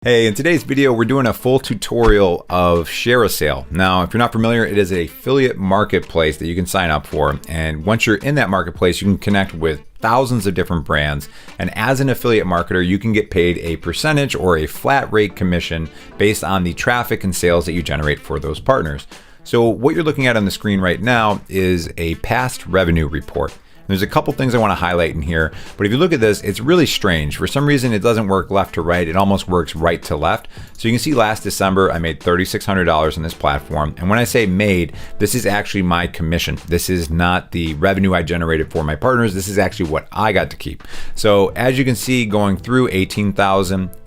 Hey, in today's video, we're doing a full tutorial of ShareASale. Now, if you're not familiar, it is an affiliate marketplace that you can sign up for. And once you're in that marketplace, you can connect with thousands of different brands. And as an affiliate marketer, you can get paid a percentage or a flat rate commission based on the traffic and sales that you generate for those partners. So what you're looking at on the screen right now is a past revenue report. There's a couple things I want to highlight in here, but if you look at this, it's really strange. For some reason, it doesn't work left to right. It almost works right to left. So you can see last December, I made $3,600 on this platform. And when I say made, this is actually my commission. This is not the revenue I generated for my partners. This is actually what I got to keep. So as you can see, going through $18,000,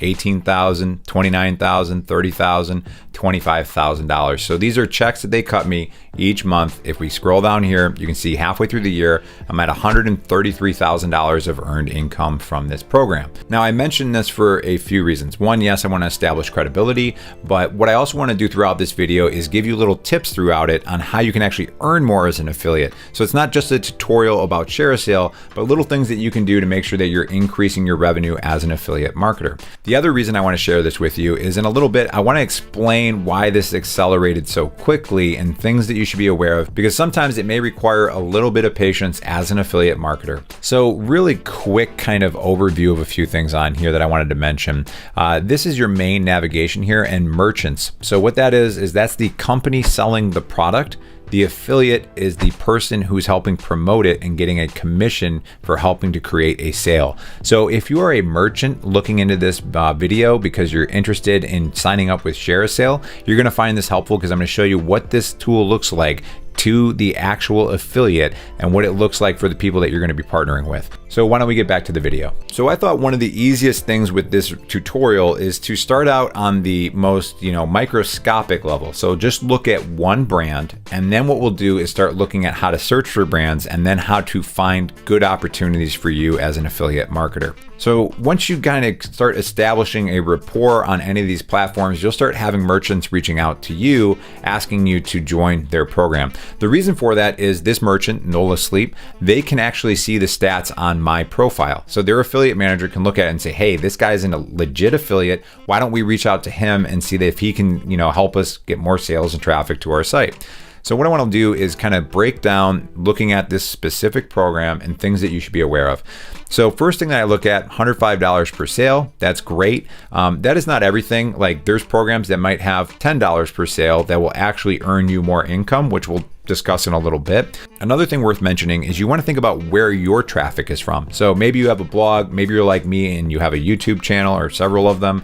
$18,000, $29,000, $30,000, $25,000. So these are checks that they cut me each month. If we scroll down here, you can see halfway through the year, I'm at $133,000 of earned income from this program. Now, I mentioned this for a few reasons. One, yes, I want to establish credibility, but what I also want to do throughout this video is give you little tips throughout it on how you can actually earn more as an affiliate. So it's not just a tutorial about ShareASale, but little things that you can do to make sure that you're increasing your revenue as an affiliate marketer. The other reason I want to share this with you is in a little bit, I want to explain why this accelerated so quickly and things that you should be aware of, because sometimes it may require a little bit of patience as an affiliate marketer. So really quick kind of overview of a few things on here that I wanted to mention. This is your main navigation here and merchants. So what that is that's the company selling the product. The affiliate is the person who's helping promote it and getting a commission for helping to create a sale. So if you are a merchant looking into this video because you're interested in signing up with ShareASale, you're going to find this helpful because I'm going to show you what this tool looks like to the actual affiliate and what it looks like for the people that you're going to be partnering with. So why don't we get back to the video? So I thought one of the easiest things with this tutorial is to start out on the most, microscopic level. So just look at one brand, and then what we'll do is start looking at how to search for brands and then how to find good opportunities for you as an affiliate marketer. So once you kind of start establishing a rapport on any of these platforms, you'll start having merchants reaching out to you, asking you to join their program. The reason for that is this merchant, Nola Sleep, they can actually see the stats on my profile. So their affiliate manager can look at it and say, hey, this guy's a legit affiliate. Why don't we reach out to him and see that if he can, help us get more sales and traffic to our site. So what I want to do is kind of break down looking at this specific program and things that you should be aware of. So first thing that I look at, $105 per sale. That's great. That is not everything. Like there's programs that might have $10 per sale that will actually earn you more income, which we'll discuss in a little bit. Another thing worth mentioning is you want to think about where your traffic is from. So maybe you have a blog, maybe you're like me and you have a YouTube channel or several of them.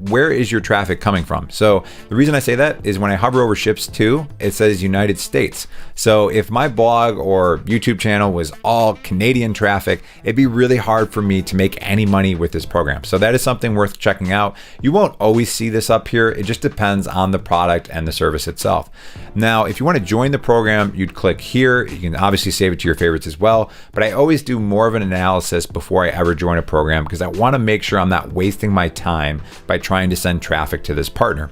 Where is your traffic coming from? So the reason I say that is when I hover over ships to, it says United States. So if my blog or YouTube channel was all Canadian traffic, it'd be really hard for me to make any money with this program. So that is something worth checking out. You won't always see this up here. It just depends on the product and the service itself. Now, if you want to join the program, you'd click here. You can obviously save it to your favorites as well, but I always do more of an analysis before I ever join a program because I want to make sure I'm not wasting my time by trying to send traffic to this partner.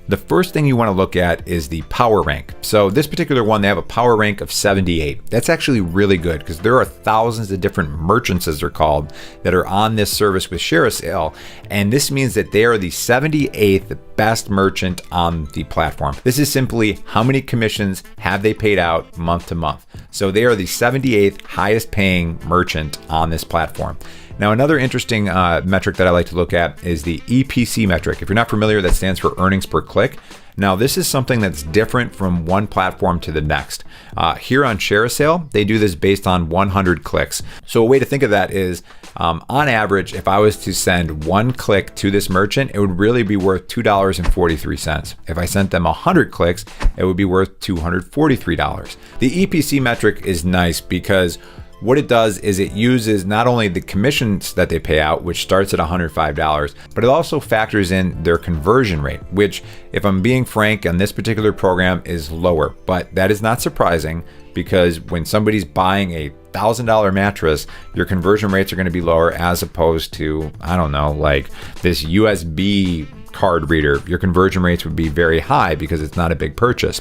The first thing you want to look at is the power rank. So this particular one, they have a power rank of 78. That's actually really good because there are thousands of different merchants, as they're called, that are on this service with ShareASale. And this means that they are the 78th best merchant on the platform. This is simply how many commissions have they paid out month to month. So they are the 78th highest paying merchant on this platform. Now, another interesting metric that I like to look at is the EPC metric. If you're not familiar, that stands for earnings per click. Now, this is something that's different from one platform to the next. Here on ShareASale, they do this based on 100 clicks. So a way to think of that is, on average, if I was to send one click to this merchant, it would really be worth $2.43. If I sent them 100 clicks, it would be worth $243. The EPC metric is nice because what it does is it uses not only the commissions that they pay out, which starts at $105, but it also factors in their conversion rate, which, if I'm being frank, on this particular program is lower. But that is not surprising because when somebody's buying a $1,000 mattress, your conversion rates are going to be lower as opposed to, I don't know, like this USB card reader. Your conversion rates would be very high because it's not a big purchase.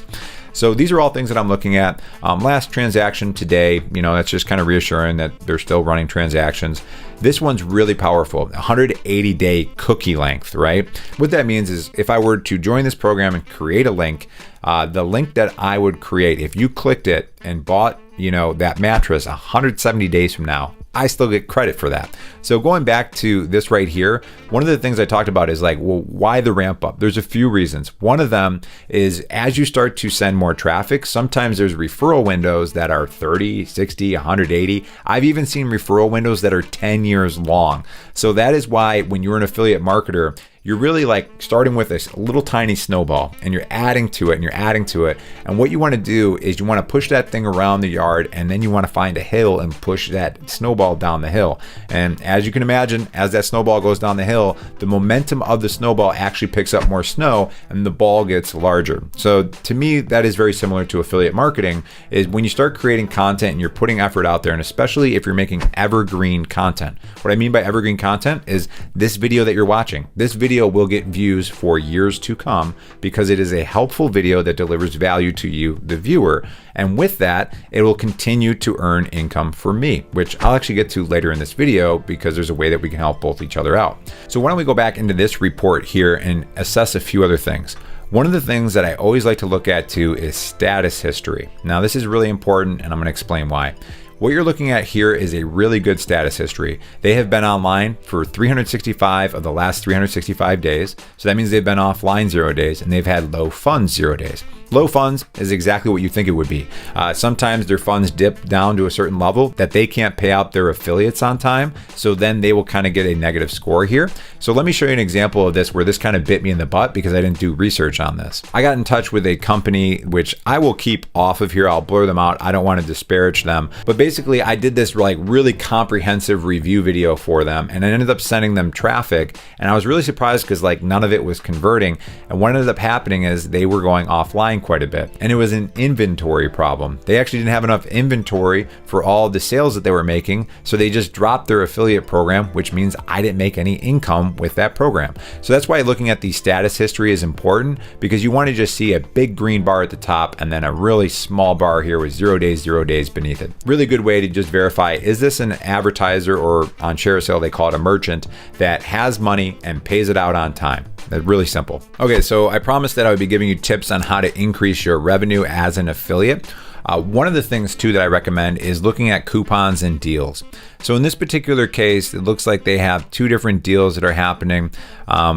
So these are all things that I'm looking at. Last transaction today, that's just kind of reassuring that they're still running transactions. This one's really powerful, 180-day cookie length, right? What that means is if I were to join this program and create a link, the link that I would create, if you clicked it and bought, that mattress 170 days from now, I still get credit for that. So going back to this right here, one of the things I talked about is like, well, why the ramp up? There's a few reasons. One of them is as you start to send more traffic, sometimes there's referral windows that are 30, 60, 180. I've even seen referral windows that are 10 years long. So that is why when you're an affiliate marketer, you're really like starting with a little tiny snowball and you're adding to it and you're adding to it. And what you want to do is you want to push that thing around the yard and then you want to find a hill and push that snowball down the hill. And as you can imagine, as that snowball goes down the hill, the momentum of the snowball actually picks up more snow and the ball gets larger. So to me, that is very similar to affiliate marketing, is when you start creating content and you're putting effort out there, and especially if you're making evergreen content. What I mean by evergreen content is this video that you're watching. This video will get views for years to come because it is a helpful video that delivers value to you, the viewer. And with that, it will continue to earn income for me, which I'll actually get to later in this video because there's a way that we can help both each other out. So why don't we go back into this report here and assess a few other things. One of the things that I always like to look at too is status history. Now this is really important and I'm going to explain why. What you're looking at here is a really good status history. They have been online for 365 of the last 365 days. So that means they've been offline 0 days and they've had low funds 0 days. Low funds is exactly what you think it would be. Sometimes their funds dip down to a certain level that they can't pay out their affiliates on time. So then they will kind of get a negative score here. So let me show you an example of this where this kind of bit me in the butt because I didn't do research on this. I got in touch with a company, which I will keep off of here. I'll blur them out. I don't want to disparage them. But basically I did this like really comprehensive review video for them and I ended up sending them traffic. And I was really surprised because like none of it was converting. And what ended up happening is they were going offline quite a bit. And it was an inventory problem. They actually didn't have enough inventory for all the sales that they were making. So they just dropped their affiliate program, which means I didn't make any income with that program. So that's why looking at the status history is important, because you want to just see a big green bar at the top and then a really small bar here with 0 days beneath it. Really good way to just verify, is this an advertiser, or on ShareASale they call it a merchant, that has money and pays it out on time. That's really simple. Okay, so I promised that I would be giving you tips on how to increase your revenue as an affiliate. One of the things too that I recommend is looking at coupons and deals. So in this particular case, it looks like they have two different deals that are happening.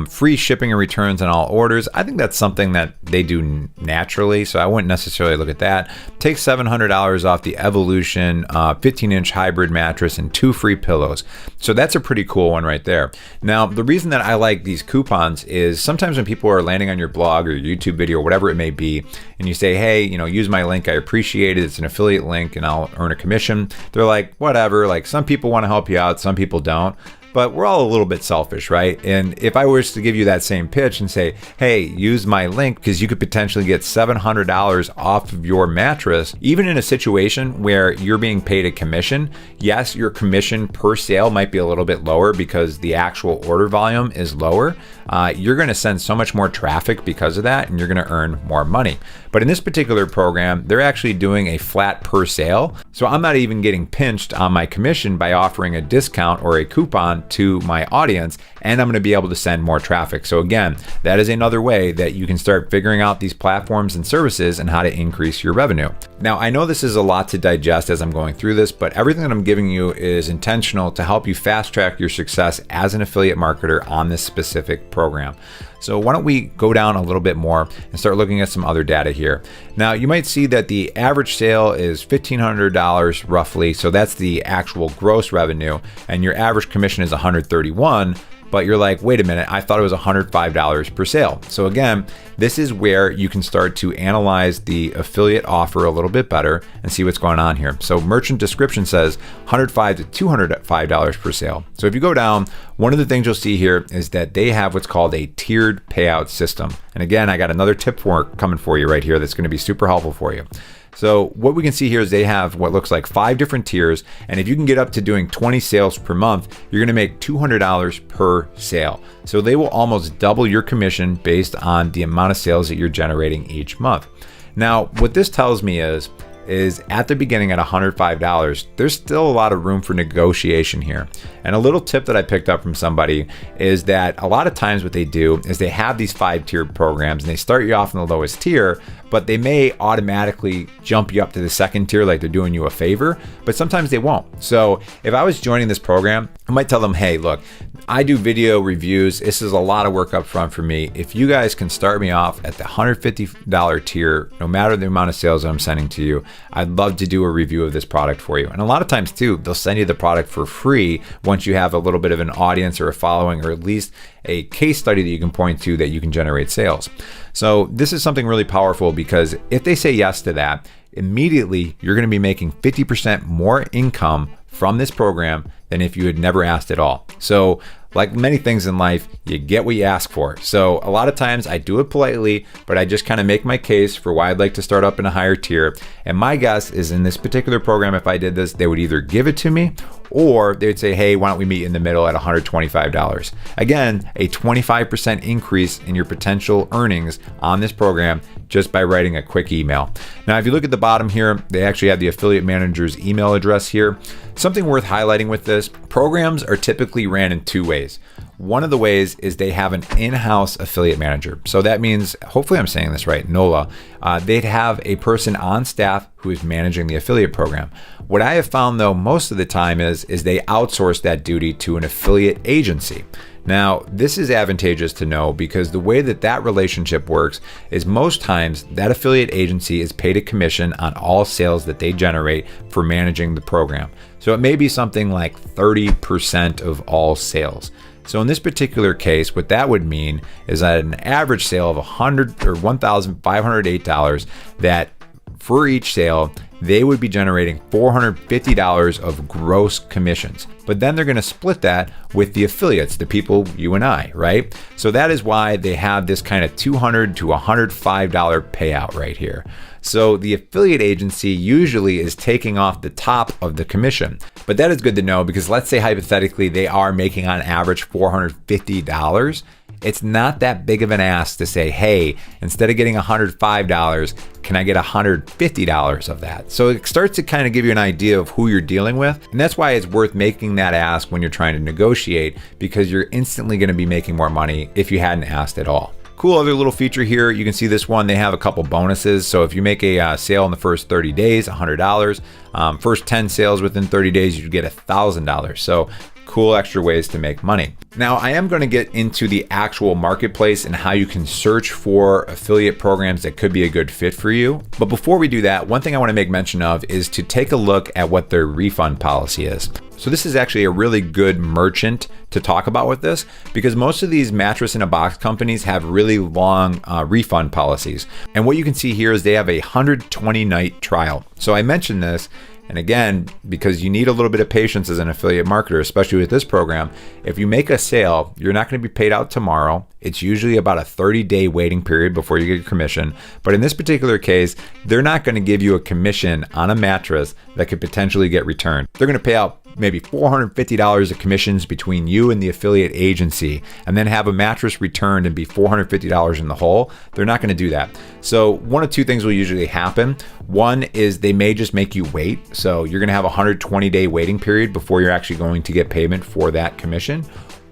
Free shipping and returns on all orders. I think that's something that they do naturally, so I wouldn't necessarily look at that. Take $700 off the Evolution 15-inch hybrid mattress and 2 free pillows. So that's a pretty cool one right there. Now, the reason that I like these coupons is sometimes when people are landing on your blog or your YouTube video or whatever it may be, and you say, hey, use my link, I appreciate it, it's an affiliate link and I'll earn a commission. They're like, whatever, like some people want to help you out, some people don't. But we're all a little bit selfish, right? And if I was to give you that same pitch and say, hey, use my link because you could potentially get $700 off of your mattress, even in a situation where you're being paid a commission, yes, your commission per sale might be a little bit lower because the actual order volume is lower. You're going to send so much more traffic because of that, and you're going to earn more money. But in this particular program, they're actually doing a flat per sale. So I'm not even getting pinched on my commission by offering a discount or a coupon to my audience, and I'm going to be able to send more traffic. So again, that is another way that you can start figuring out these platforms and services and how to increase your revenue. Now, I know this is a lot to digest as I'm going through this, but everything that I'm giving you is intentional to help you fast track your success as an affiliate marketer on this specific program. So why don't we go down a little bit more and start looking at some other data here. Now, you might see that the average sale is $1,500 roughly. So that's the actual gross revenue, and your average commission is $131. But you're like, wait a minute, I thought it was $105 per sale. So again, this is where you can start to analyze the affiliate offer a little bit better and see what's going on here. So merchant description says $105 to $205 per sale. So if you go down, one of the things you'll see here is that they have what's called a tiered payout system. And again, I got another tip coming for you right here that's going to be super helpful for you. So what we can see here is they have what looks like 5 different tiers. And if you can get up to doing 20 sales per month, you're going to make $200 per sale. So they will almost double your commission based on the amount of sales that you're generating each month. Now, what this tells me is at the beginning at $105, there's still a lot of room for negotiation here. And a little tip that I picked up from somebody is that a lot of times what they do is they have these 5-tiered programs and they start you off in the lowest tier, but they may automatically jump you up to the second tier like they're doing you a favor, but sometimes they won't. So if I was joining this program, I might tell them, hey, look, I do video reviews. This is a lot of work up front for me. If you guys can start me off at the $150 tier, no matter the amount of sales that I'm sending to you, I'd love to do a review of this product for you. And a lot of times too, they'll send you the product for free once you have a little bit of an audience or a following, or at least a case study that you can point to that you can generate sales. So this is something really powerful, because if they say yes to that, immediately you're going to be making 50% more income from this program than if you had never asked at all. So like many things in life, you get what you ask for. So a lot of times I do it politely, but I just kind of make my case for why I'd like to start up in a higher tier. And my guess is in this particular program, if I did this, they would either give it to me or they'd say, hey, why don't we meet in the middle at $125? Again, a 25% increase in your potential earnings on this program just by writing a quick email. Now, if you look at the bottom here, they actually have the affiliate manager's email address here. Something worth highlighting with this, programs are typically ran in 2 ways. One of the ways is they have an in-house affiliate manager. So that means, hopefully I'm saying this right, NOLA, they'd have a person on staff who is managing the affiliate program. What I have found though, most of the time is they outsource that duty to an affiliate agency. Now, this is advantageous to know because the way that relationship works is most times that affiliate agency is paid a commission on all sales that they generate for managing the program. So it may be something like 30% of all sales. So in this particular case, what that would mean is that an average sale of $1,508, that for each sale, they would be generating $450 of gross commissions. But then they're going to split that with the affiliates, the people, you and I, right? So that is why they have this kind of $200 to $105 payout right here. So the affiliate agency usually is taking off the top of the commission. But that is good to know, because let's say hypothetically they are making on average $450. It's not that big of an ask to say, hey, instead of getting $105, can I get $150 of that? So it starts to kind of give you an idea of who you're dealing with. And that's why it's worth making that ask when you're trying to negotiate, because you're instantly going to be making more money if you hadn't asked at all. Cool other little feature here. You can see this one, they have a couple bonuses. So if you make a sale in the first 30 days, $100. First 10 sales within 30 days, you get $1,000. So cool extra ways to make money. Now, I am going to get into the actual marketplace and how you can search for affiliate programs that could be a good fit for you. But before we do that, one thing I want to make mention of is to take a look at what their refund policy is. So this is actually a really good merchant to talk about with this, because most of these mattress in a box companies have really long refund policies. And what you can see here is they have a 120-night trial. So I mentioned this, and again, because you need a little bit of patience as an affiliate marketer, especially with this program, if you make a sale, you're not going to be paid out tomorrow. It's usually about a 30-day waiting period before you get your commission. But in this particular case, they're not going to give you a commission on a mattress that could potentially get returned. They're going to pay out maybe $450 of commissions between you and the affiliate agency, and then have a mattress returned and be $450 in the hole. They're not going to do that. So one of 2 things will usually happen. One is they may just make you wait. So you're going to have a 120-day waiting period before you're actually going to get payment for that commission.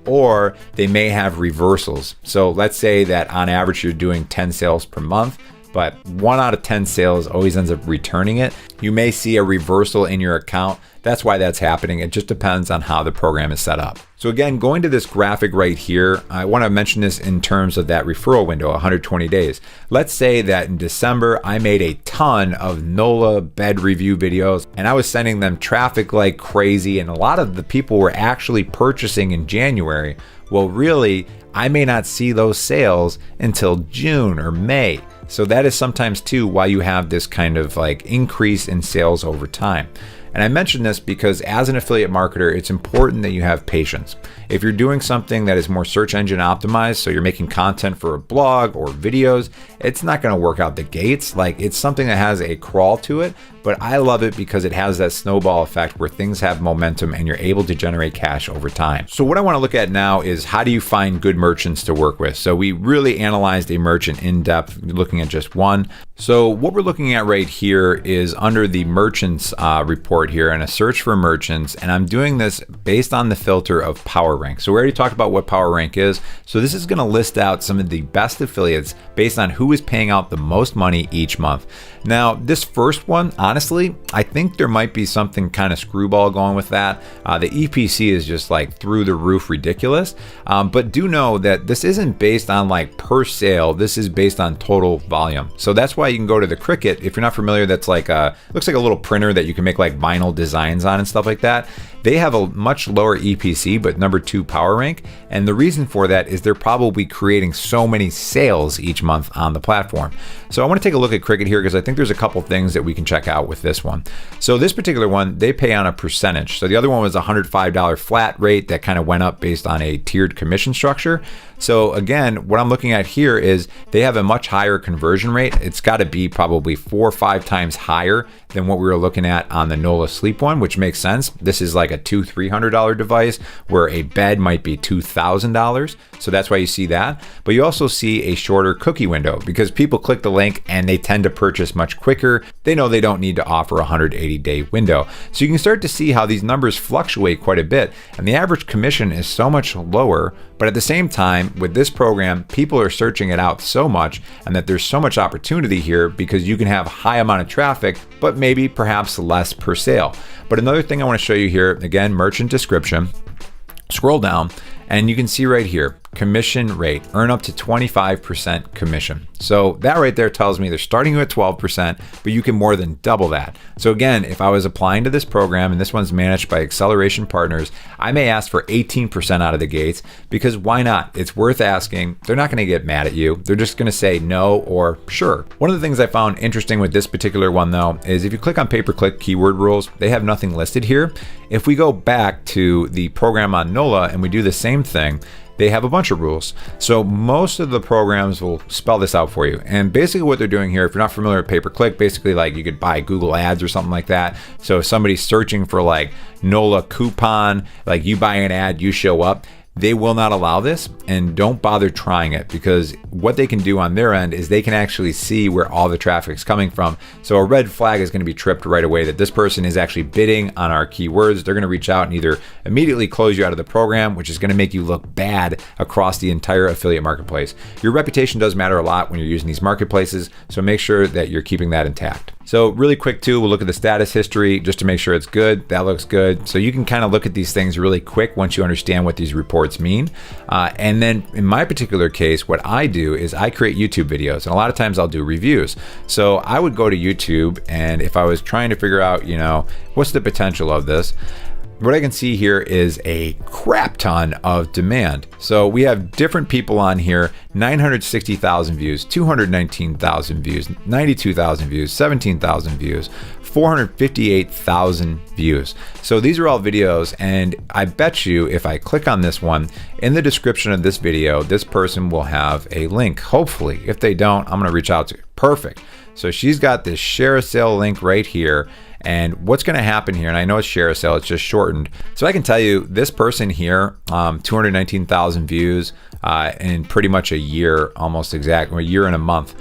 Or they may have reversals. So let's say that on average you're doing 10 sales per month, but 1 out of 10 sales always ends up returning it. You may see a reversal in your account. That's why that's happening. It just depends on how the program is set up. So again, going to this graphic right here, I want to mention this in terms of that referral window, 120 days. Let's say that in December, I made a ton of NOLA bed review videos and I was sending them traffic like crazy, and a lot of the people were actually purchasing in January. Well, really, I may not see those sales until June or May. So that is sometimes too why you have this kind of like increase in sales over time. And I mention this because as an affiliate marketer, it's important that you have patience. If you're doing something that is more search engine optimized, so you're making content for a blog or videos, it's not going to work out the gates. Like, it's something that has a crawl to it, but I love it because it has that snowball effect where things have momentum and you're able to generate cash over time. So what I want to look at now is how do you find good merchants to work with? So we really analyzed a merchant in depth, looking at just one. So what we're looking at right here is under the merchants report here and a search for merchants. And I'm doing this based on the filter of Power Rank. So we already talked about what Power Rank is. So this is going to list out some of the best affiliates based on who is paying out the most money each month. Now, this first one, honestly, I think there might be something kind of screwball going with that. The EPC is just like through the roof ridiculous. But do know that this isn't based on like per sale. This is based on total volume. So that's why you can go to the Cricut. If you're not familiar, that's like looks like a little printer that you can make like vinyl designs on and stuff like that. They have a much lower EPC, but number 2 power rank. And the reason for that is they're probably creating so many sales each month on the platform. So I want to take a look at Cricut here because I think there's a couple things that we can check out with this one. So this particular one, they pay on a percentage. So the other one was a $105 flat rate that kind of went up based on a tiered commission structure. So again, what I'm looking at here is they have a much higher conversion rate. It's got to be probably 4 or 5 times higher than what we were looking at on the NOLA Sleep one, which makes sense. This is like a $200-$300 device where a bed might be $2,000. So that's why you see that. But you also see a shorter cookie window because people click the link and they tend to purchase much quicker. They know they don't need to offer a 180-day window. So you can start to see how these numbers fluctuate quite a bit. And the average commission is so much lower. But at the same time, with this program, people are searching it out so much and that there's so much opportunity here because you can have a high amount of traffic, but maybe perhaps less per sale. But another thing I want to show you here, again, merchant description, scroll down and you can see right here, commission rate, earn up to 25% commission. So that right there tells me they're starting you at 12%, but you can more than double that. So again, if I was applying to this program, and this one's managed by Acceleration Partners, I may ask for 18% out of the gates because why not? It's worth asking. They're not going to get mad at you. They're just going to say no or sure. One of the things I found interesting with this particular one though, is if you click on pay-per-click keyword rules, they have nothing listed here. If we go back to the program on NOLA and we do the same thing, they have a bunch of rules. So most of the programs will spell this out for you. And basically what they're doing here, if you're not familiar with pay-per-click, basically like you could buy Google ads or something like that. So if somebody's searching for like NOLA coupon, like you buy an ad, you show up. They will not allow this, and don't bother trying it because what they can do on their end is they can actually see where all the traffic is coming from. So a red flag is going to be tripped right away that this person is actually bidding on our keywords. They're going to reach out and either immediately close you out of the program, which is going to make you look bad across the entire affiliate marketplace. Your reputation does matter a lot when you're using these marketplaces, so make sure that you're keeping that intact. So really quick too, we'll look at the status history just to make sure it's good. That looks good. So you can kind of look at these things really quick once you understand what these reports mean. And then in my particular case, what I do is I create YouTube videos, and a lot of times I'll do reviews. So I would go to YouTube, and if I was trying to figure out, you know, what's the potential of this, what I can see here is a crap ton of demand. So we have different people on here, 960,000 views, 219,000 views, 92,000 views, 17,000 views, 458,000 views. So these are all videos, and I bet you if I click on this one, in the description of this video, this person will have a link, hopefully. If they don't, I'm gonna reach out to you. Perfect. So she's got this ShareASale link right here. And what's going to happen here, and I know it's ShareASale, it's just shortened. So I can tell you this person here, 219,000 views in pretty much a year, almost exactly, a year and a month.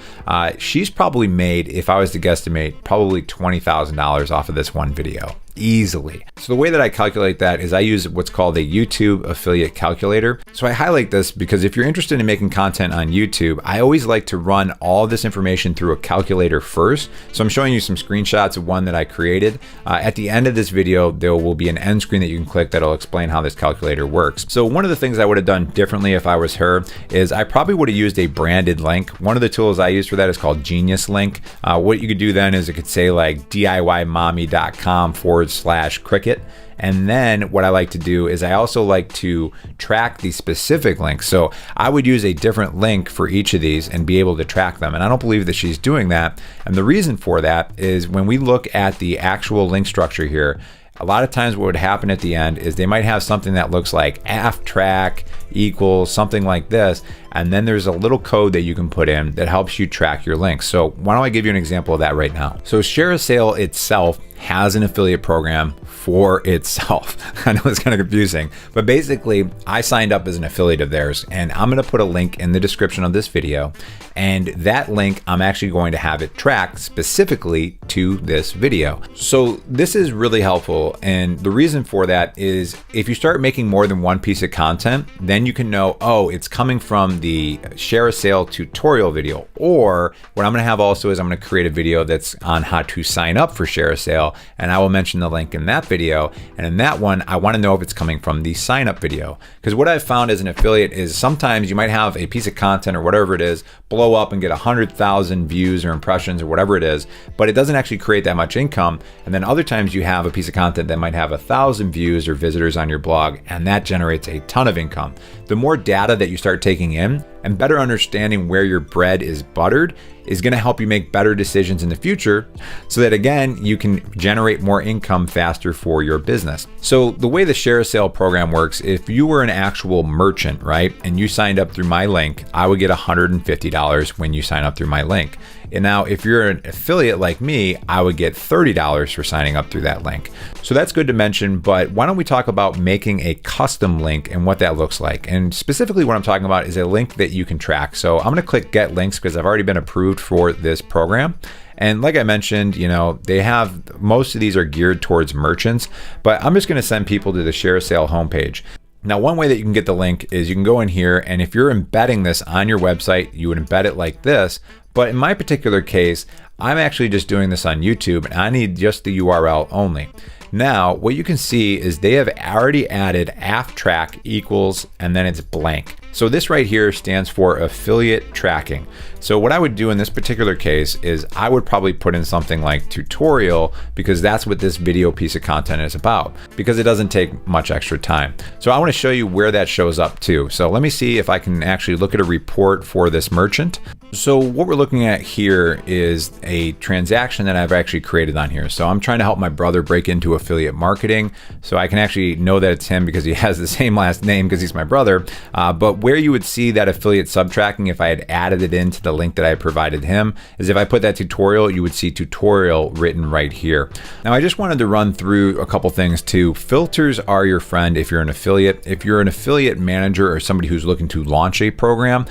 She's probably made, if I was to guesstimate, probably $20,000 off of this one video. Easily. So the way that I calculate that is I use what's called a YouTube affiliate calculator. So I highlight this because if you're interested in making content on YouTube, I always like to run all this information through a calculator first. So I'm showing you some screenshots of one that I created. At the end of this video, there will be an end screen that you can click that'll explain how this calculator works. So one of the things I would have done differently if I was her is I probably would have used a branded link. One of the tools I use for that is called Genius Link. What you could do then is it could say like DIYmommy.com/ /cricket. And then what I like to do is I also like to track the specific links. So I would use a different link for each of these and be able to track them. And I don't believe that she's doing that. And the reason for that is when we look at the actual link structure here, a lot of times what would happen at the end is they might have something that looks like aft track equals something like this. And then there's a little code that you can put in that helps you track your links. So why don't I give you an example of that right now? So ShareASale itself has an affiliate program for itself. I know it's kind of confusing, but basically I signed up as an affiliate of theirs, and I'm going to put a link in the description of this video. And that link, I'm actually going to have it tracked specifically to this video. So this is really helpful. And the reason for that is if you start making more than one piece of content, then you can know, oh, it's coming from the ShareASale tutorial video. Or what I'm going to have also is I'm going to create a video that's on how to sign up for ShareASale, and I will mention the link in that video. And in that one, I want to know if it's coming from the sign up video. Because what I've found as an affiliate is sometimes you might have a piece of content or whatever it is blow up and get 100,000 views or impressions or whatever it is, but it doesn't actually create that much income. And then other times you have a piece of content that might have 1,000 views or visitors on your blog, and that generates a ton of income. The more data that you start taking in and better understanding where your bread is buttered is going to help you make better decisions in the future so that again, you can generate more income faster for your business. So the way the ShareASale program works, if you were an actual merchant, right, and you signed up through my link, I would get $150 when you sign up through my link. And now if you're an affiliate like me, I would get $30 for signing up through that link. So that's good to mention, but why don't we talk about making a custom link and what that looks like? And specifically what I'm talking about is a link that you can track. So I'm gonna click Get Links because I've already been approved for this program. And like I mentioned, you know, they have, most of these are geared towards merchants, but I'm just gonna send people to the ShareASale homepage. Now, one way that you can get the link is you can go in here, and if you're embedding this on your website, you would embed it like this. But in my particular case, I'm actually just doing this on YouTube, and I need just the URL only. Now, what you can see is they have already added aft track equals, and then it's blank. So this right here stands for affiliate tracking. So what I would do in this particular case is I would probably put in something like tutorial, because that's what this video piece of content is about, because it doesn't take much extra time. So I want to show you where that shows up too. So let me see if I can actually look at a report for this merchant. So what we're looking at here is a transaction that I've actually created on here. So I'm trying to help my brother break into affiliate marketing. So I can actually know that it's him because he has the same last name because he's my brother. But where you would see that affiliate subtracking, if I had added it into the link that I provided him, is if I put that tutorial, you would see tutorial written right here. Now I just wanted to run through a couple things too. Filters are your friend if you're an affiliate. If you're an affiliate manager or somebody who's looking to launch a program,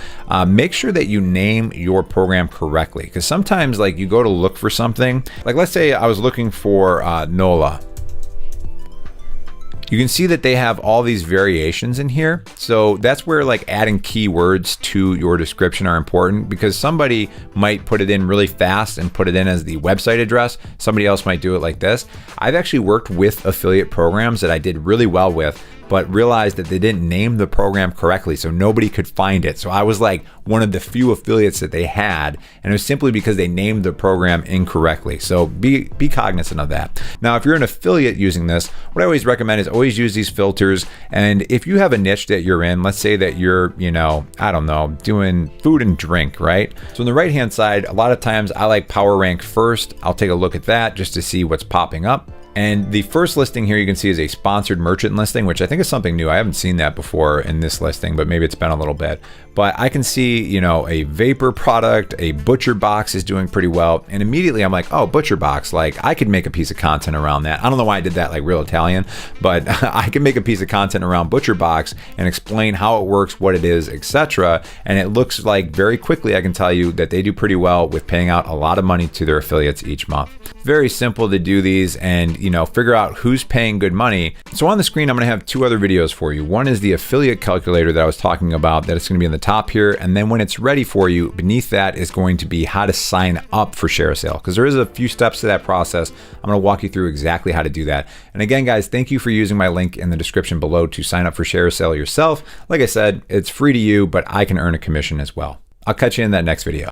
make sure that you name your program correctly, because sometimes like you go to look for something, like let's say I was looking for NOLA. You can see that they have all these variations in here. So that's where like adding keywords to your description are important, because somebody might put it in really fast and put it in as the website address. Somebody else might do it like this. I've actually worked with affiliate programs that I did really well with, but realized that they didn't name the program correctly, so nobody could find it. So I was like one of the few affiliates that they had, and it was simply because they named the program incorrectly. So be cognizant of that. Now, if you're an affiliate using this, what I always recommend is always use these filters. And if you have a niche that you're in, let's say that you're, you know, I don't know, doing food and drink, right? So on the right-hand side, a lot of times I like power rank first. I'll take a look at that just to see what's popping up. And the first listing here you can see is a sponsored merchant listing, which I think is something new. I haven't seen that before in this listing, but maybe it's been a little bit. But I can see, you know, a vapor product, a butcher box is doing pretty well. And immediately I'm like, oh, butcher box, like I could make a piece of content around that. I don't know why I did that like real Italian, but I can make a piece of content around butcher box and explain how it works, what it is, etc. And it looks like very quickly I can tell you that they do pretty well with paying out a lot of money to their affiliates each month. Very simple to do these and, you know, figure out who's paying good money. So on the screen, I'm going to have two other videos for you. One is the affiliate calculator that I was talking about, that it's going to be in the top here. And then when it's ready for you, beneath that is going to be how to sign up for ShareASale, because there is a few steps to that process. I'm going to walk you through exactly how to do that. And again, guys, thank you for using my link in the description below to sign up for ShareASale yourself. Like I said, it's free to you, but I can earn a commission as well. I'll catch you in that next video.